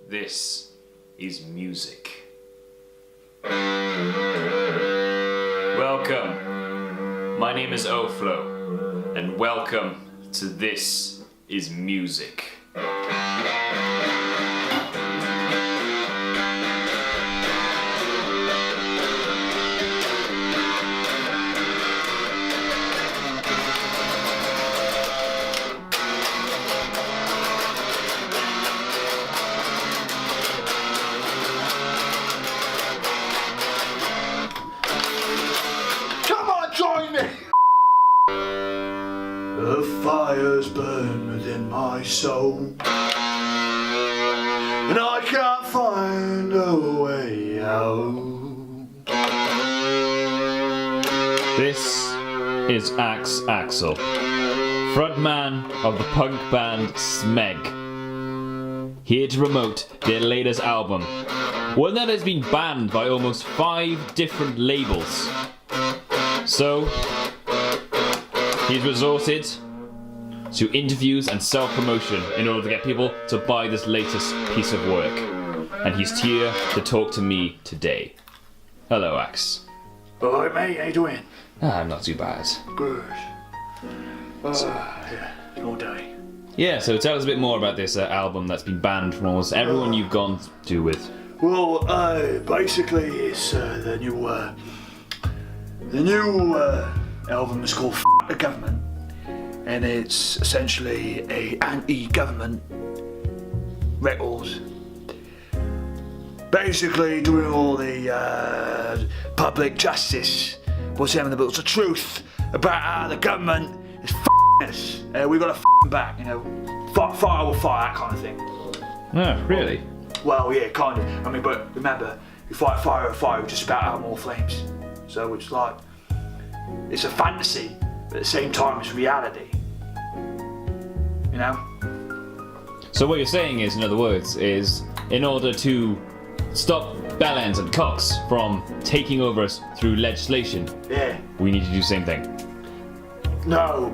This is music. Welcome. My name is Oflo, and welcome to This is Music. The fires burn within my soul, and I can't find a way out. This is Axe Axel, frontman of the punk band Smeg, here to promote their latest album, one that has been banned by almost 5 different labels. So, he's resorted to interviews and self-promotion in order to get people to buy this latest piece of work. And he's here to talk to me today. Hello, Axe. Alright mate, how you doing? I'm not too bad. Good. Yeah, all day. Yeah, so tell us a bit more about this album that's been banned from almost everyone you've gone to with. Well, basically it's the new album is called F*** the Government, and it's essentially a anti-government record. Basically doing all the public justice, what's having the books of truth about how the government is f***ing us. We got to f*** them back, you know, fire will fire, that kind of thing. Oh, really? Well, yeah, kind of. I mean, but remember, you fight fire with fire, we just spout out more flames. So it's like, it's a fantasy, but at the same time it's reality. You know? So what you're saying is, in other words, is in order to stop bellends and cocks from taking over us through legislation, Yeah. we need to do the same thing. No.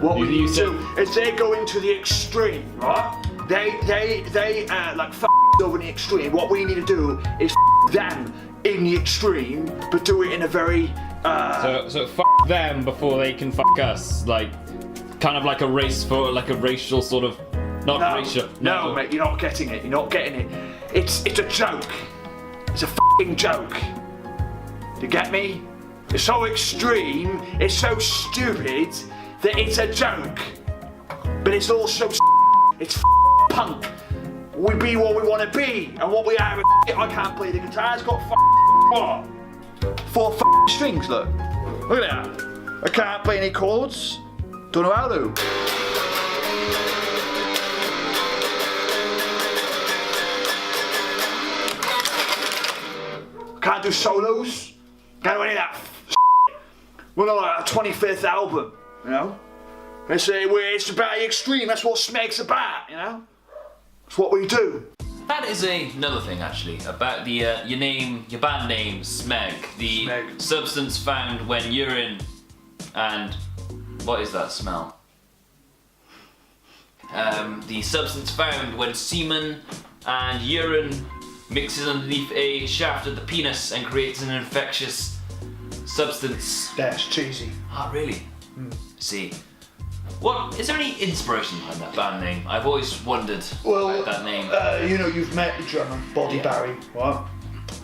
What we You need to do is they go into the extreme, right? They like f*** over the extreme. What we need to do is f*** them in the extreme, but do it in a very So f*** them before they can f*** us, like kind of like a race for like a racial sort of racial. No, mate, you're not getting it. You're not getting it. It's a joke. It's a f***ing joke. Do you get me? It's so extreme. It's so stupid that it's a joke. But it's also it's punk. We be what we want to be, and what we are. I can't play the guitar. It's got what? 4 strings. Look at that. I can't play any chords. Don't know how to. Can't do solos. Can't do any of that. We're not like a 25th album, you know. It's about the extreme. That's what Smeg's about, you know. It's what we do. That is another thing actually about the your band name Smeg, the Smeg. substance found when urine and what is that smell? The substance found when semen and urine mixes underneath a shaft of the penis and creates an infectious substance. That's cheesy. Ah, really? See. What is there any inspiration behind that band name? I've always wondered about that name. You know, you've met the drummer, Body Barry, right?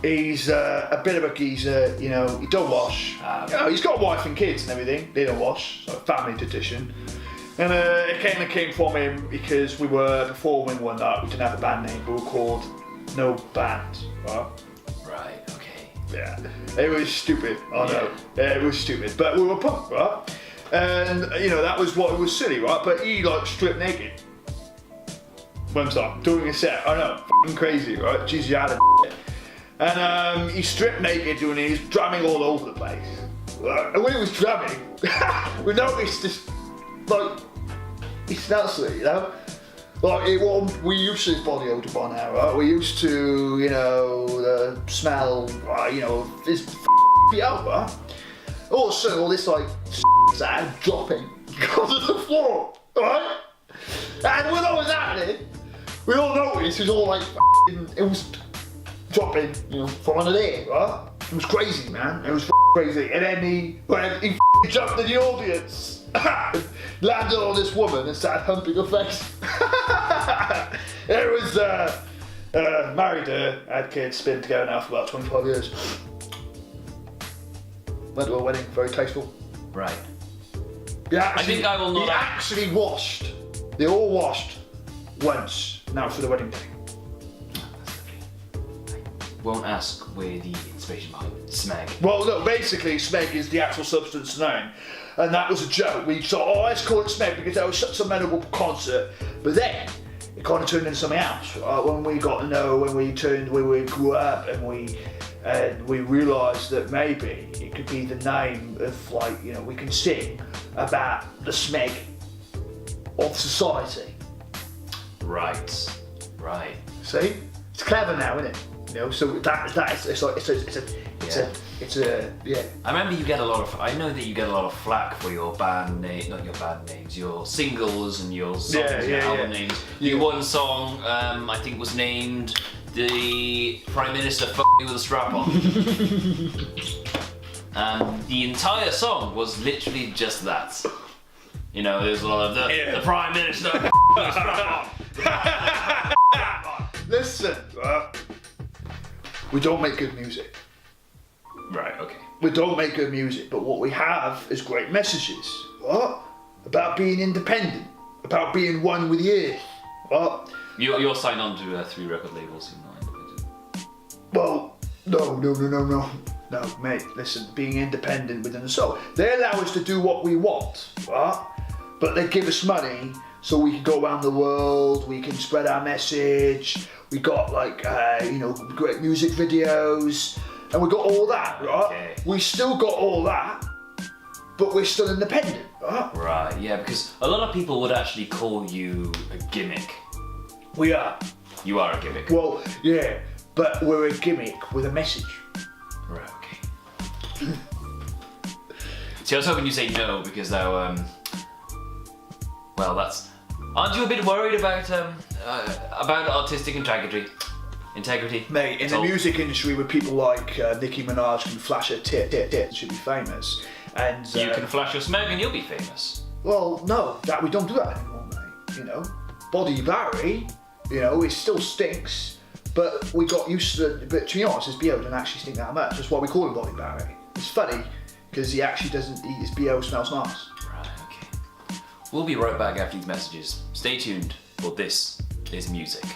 He's a bit of a geezer, you know, he don't wash. You know, he's got a wife and kids and everything, they don't wash, so family tradition. And it came from him because we were performing one night, we didn't have a band name, we were called No Band, right? Right, okay. Yeah, it was stupid, I know, yeah, it was stupid, but we were punk, right? And, you know, that was what was silly, right? But he, like, stripped naked. One time, doing a set, I know, f***ing crazy, right? Jeez, you had a and he stripped naked doing it, he was drumming all over the place. And when he was drumming, we noticed this, like, he smells it, you know? Like, we used to this body odor by now, right? We used to, you know, the smell, you know, this out, right? All of a sudden, all this, like, started dropping onto the floor, right? And when that was happening, we all noticed it was all like it was dropping, you know, from under there, right? It was crazy, man. It was crazy. And then he jumped in the audience, landed on this woman and started humping her face. It was married her, had kids, been together now for about 25 years. Went to a wedding, very tasteful. Right. Yeah, I think I will not. He actually washed. They all washed once. Now for the wedding day. Won't ask where the inspiration behind Smeg. Well, no, basically, Smeg is the actual substance name. And that was a joke. We thought, oh, let's call it Smeg because that was such a memorable concert. But then, it kind of turned into something else. When we got to know, when we grew up and we realised that maybe it could be the name of, like, you know, we can sing about the Smeg of society. Right. See? It's clever now, isn't it? You know, so it's a yeah. I remember you get a lot of. I know that you get a lot of flack for your band name, not your band names, your singles and your songs and album names. Your one song, I think, was named "The Prime Minister F***ed Me with a Strap On," and the entire song was literally just that. You know, there's a lot of the Prime Minister F***ed me with a strap on. Listen, we don't make good music. Right, okay. We don't make good music, but what we have is great messages. What? About being independent, about being one with the earth. What? You're signed on to 3 record labels in mind. Well, no, mate. Listen, being independent within the soul. They allow us to do what we want, right? But they give us money so we can go around the world. We can spread our message. We got like, you know, great music videos. And we got all that, right? Okay. We still got all that, but we're still independent, right? Right, yeah, because a lot of people would actually call you a gimmick. We are. You are a gimmick. Well, yeah, but we're a gimmick with a message. Right, okay. See, I was hoping you'd say no, because though, well, that's. Aren't you a bit worried about artistic integrity? Mate, in the music industry where people like Nicki Minaj can flash her tit and she'll be famous. And you can flash your Smeg and you'll be famous. Well, no, we don't do that anymore, mate. You know, Body Barry, you know, it still stinks, but we got used to it. But to be honest, his BO doesn't actually stink that much. That's why we call him Body Barry. It's funny, because he actually doesn't, his BO smells nice. Right, okay. We'll be right back after these messages. Stay tuned, for this is music.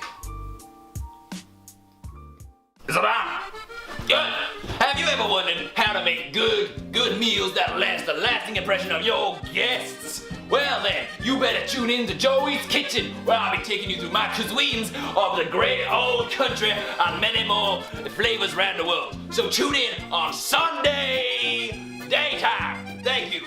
Have you ever wondered how to make good meals that last a lasting impression of your guests? Well then, you better tune in to Joey's Kitchen, where I'll be taking you through my cuisines of the great old country and many more flavors around the world. So tune in on Sunday daytime. Thank you.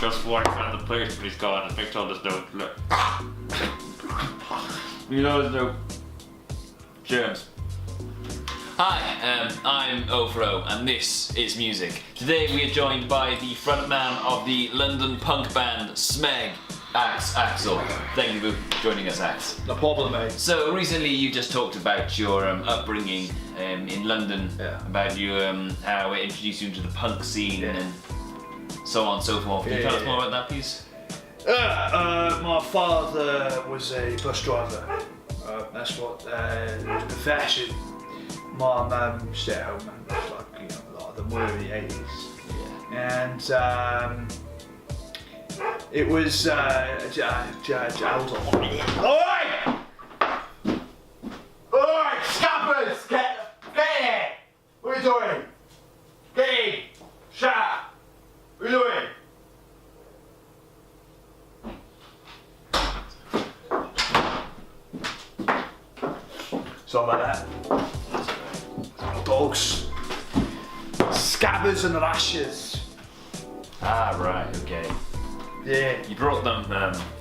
Just walk out of the place, please God, and make sure there's no look. You know there's no germs. Hi, I'm O4O, and this is music. Today we are joined by the frontman of the London punk band Smeg, Axe Axel. Thank you for joining us, Axe. No problem, mate. So recently you just talked about your upbringing in London, about you how it introduced you into the punk scene and so on and so forth. Can you tell us more about that, please? My father was a bus driver. That's what his profession. My mum stayed at home, and like, you know, a lot of them were in the 80s. Yeah. And it was Alright! Alright, scabbers! Get here! What are you doing? Get in! Shut up! What are you doing? Something like that. Dogs. Scabbers and lashes. Ah, right, okay. Yeah. You brought them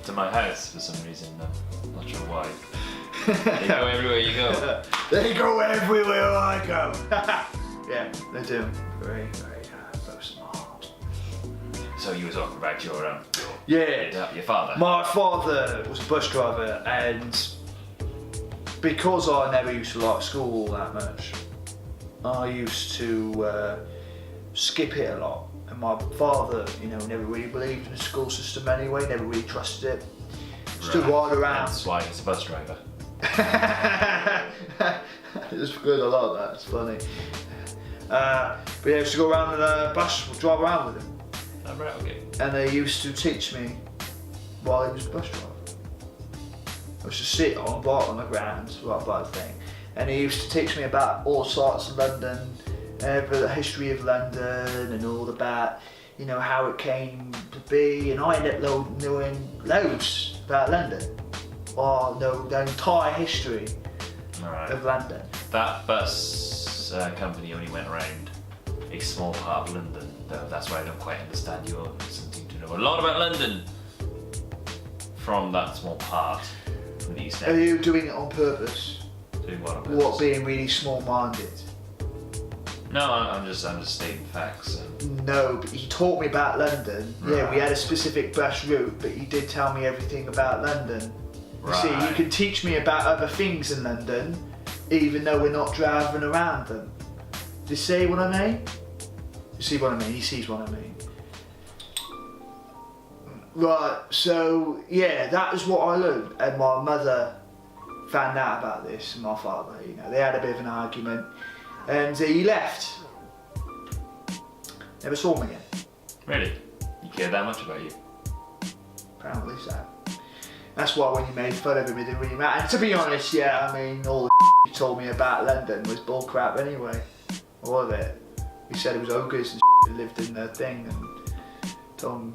to my house for some reason, not sure why. They go everywhere you go. They go everywhere I go. Yeah, they do. Very, very smart. So you were talking about your Yeah. your father. My father was a bus driver, and because I never used to like school that much, I used to skip it a lot. And my father, never really believed in the school system anyway, never really trusted it. Stood right around. That's why he's a bus driver. It's good, I like that, it's funny. But yeah, I used to go around in a bus, drive around with him. Oh, right, okay. And they used to teach me while he was a bus driver. I used to sit on the ground, right by the thing, and he used to teach me about all sorts of London, the history of London, and all about, how it came to be. And I ended up knowing loads about London. Or know the entire history of London. That bus company only went around a small part of London, though. That's why I don't quite understand you seem to know a lot about London from that small part from the East End. Are you doing it on purpose? Doing what on purpose? What, being really small-minded? No, I'm just stating facts. No, but he taught me about London. Right. Yeah, we had a specific bus route, but he did tell me everything about London. Right. See, you can teach me about other things in London, even though we're not driving around them. Do you see what I mean? You see what I mean? He sees what I mean. Right, so yeah, that is what I learned. And my mother found out about this, and my father, they had a bit of an argument, and he left. Never saw me again. Really? You care that much about you? Apparently so. That's why when you made fun of him, it didn't really matter. And to be honest, yeah, I mean, all the you told me about London was bullcrap anyway. All of it. He said it was ogres and that lived in the thing, and told him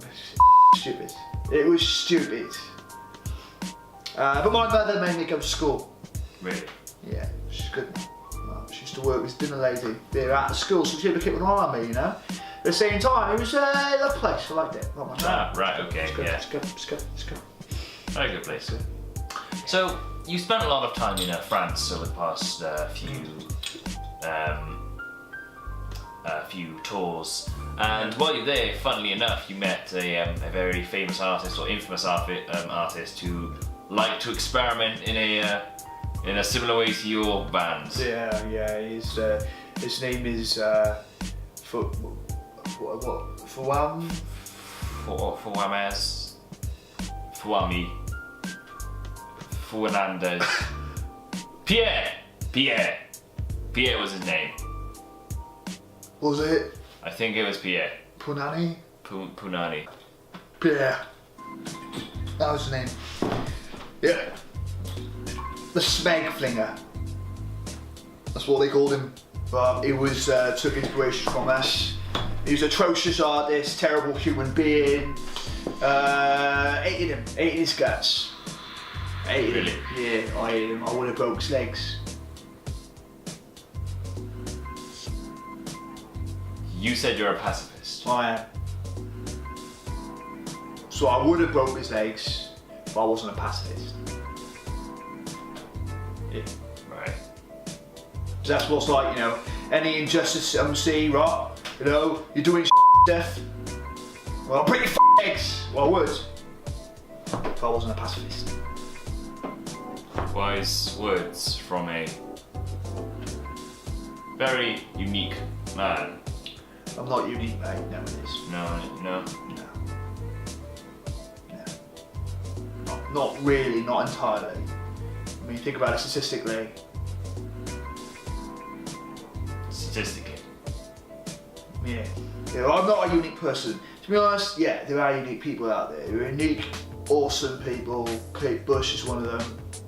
stupid. It was stupid. But my mother made me go to school. Really? Yeah, she's good. Well, she used to work with dinner lady there at the school, so she would keep an eye on me, At the same time, it was a lovely place. I liked it. Like my child. Right, okay, it's good, yeah. It's good. Very good place. So, you spent a lot of time in France over the past few tours, and while you're there, funnily enough, you met a very famous artist or infamous artist who liked to experiment in a similar way to your band. Yeah. His name is Fernandez. Pierre was his name. Was it? I think it was Pierre. Punani? Punani. Pierre. That was his name. Yeah. The Smeg flinger. That's what they called him. But he was took inspiration from us. He was an atrocious artist, terrible human being. Hated his guts. Hated him. Yeah, I hated him. I would have broke his legs. You said you're a pacifist. I am. So I would have broke his legs, but I wasn't a pacifist. Yeah. Right. So that's what's like, any injustice I see, right? You're doing stuff. Well, I'll break your legs. Well, I would. If I wasn't a pacifist. Wise words from a very unique man. I'm not unique, mate. No, it is. No. Not really, not entirely. I mean, think about it statistically. Statistically. Yeah. I'm not a unique person. To be honest, yeah, there are unique people out there. There are unique, awesome people. Kate Bush is one of them.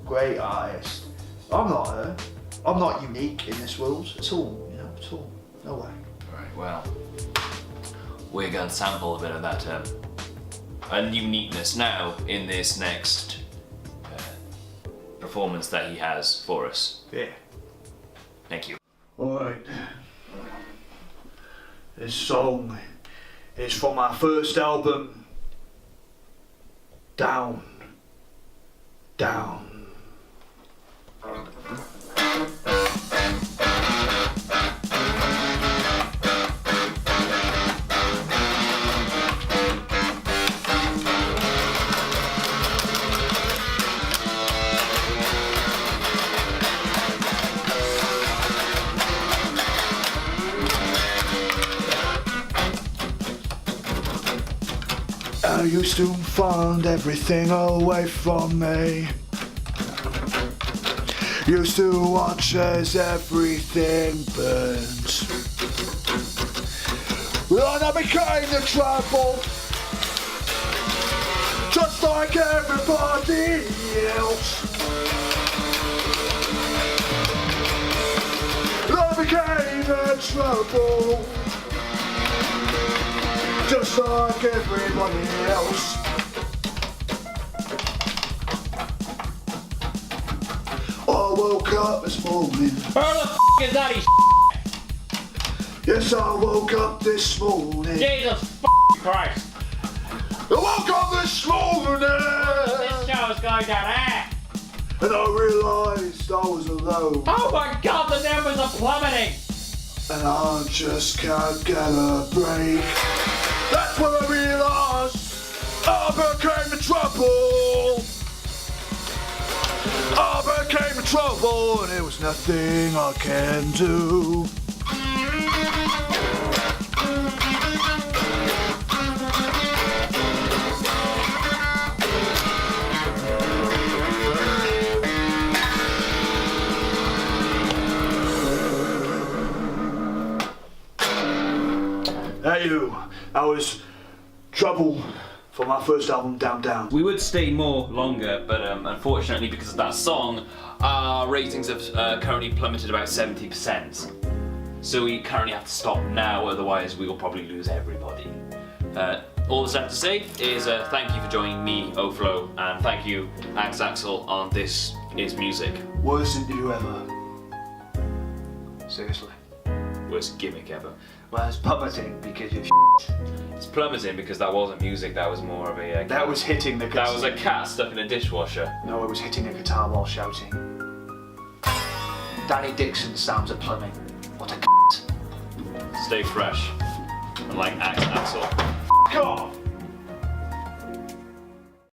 Great artist. I'm not her. I'm not unique in this world at all, at all. No way. Right, well, we're going to sample a bit of that uniqueness now in this next performance that he has for us. Yeah. Thank you. Alright. This song is from our first album, Down. I used to find everything away from me. Used to watch as everything burns. Then I became the trouble, just like everybody else. I became the trouble, just like everybody else. I woke up this morning. Who the f*** is that? Yes, I woke up this morning. Jesus f*** Christ. I woke up this morning. This show is going down there. And I realised I was alone. Oh my god, the numbers are plummeting. And I just can't get a break. That's when I realised I became the trouble. I became the trouble, and there was nothing I can do. Hey you, I was Trouble for my first album, Down Down. We would stay more longer, but unfortunately because of that song, our ratings have currently plummeted about 70%. So we currently have to stop now, otherwise we will probably lose everybody. All that's left to say is thank you for joining me, Oflo, and thank you, Axe Axel, on This Is Music. Worst interview ever. Seriously. Worst gimmick ever. Well, it's plummeting because you're It's plummeting because that wasn't music, that was more of a... That was hitting the guitar. That was a cat stuck in a dishwasher. No, it was hitting a guitar while shouting. Danny Dixon sounds a plumbing. What a Stay fresh, and like Axe Axel. God!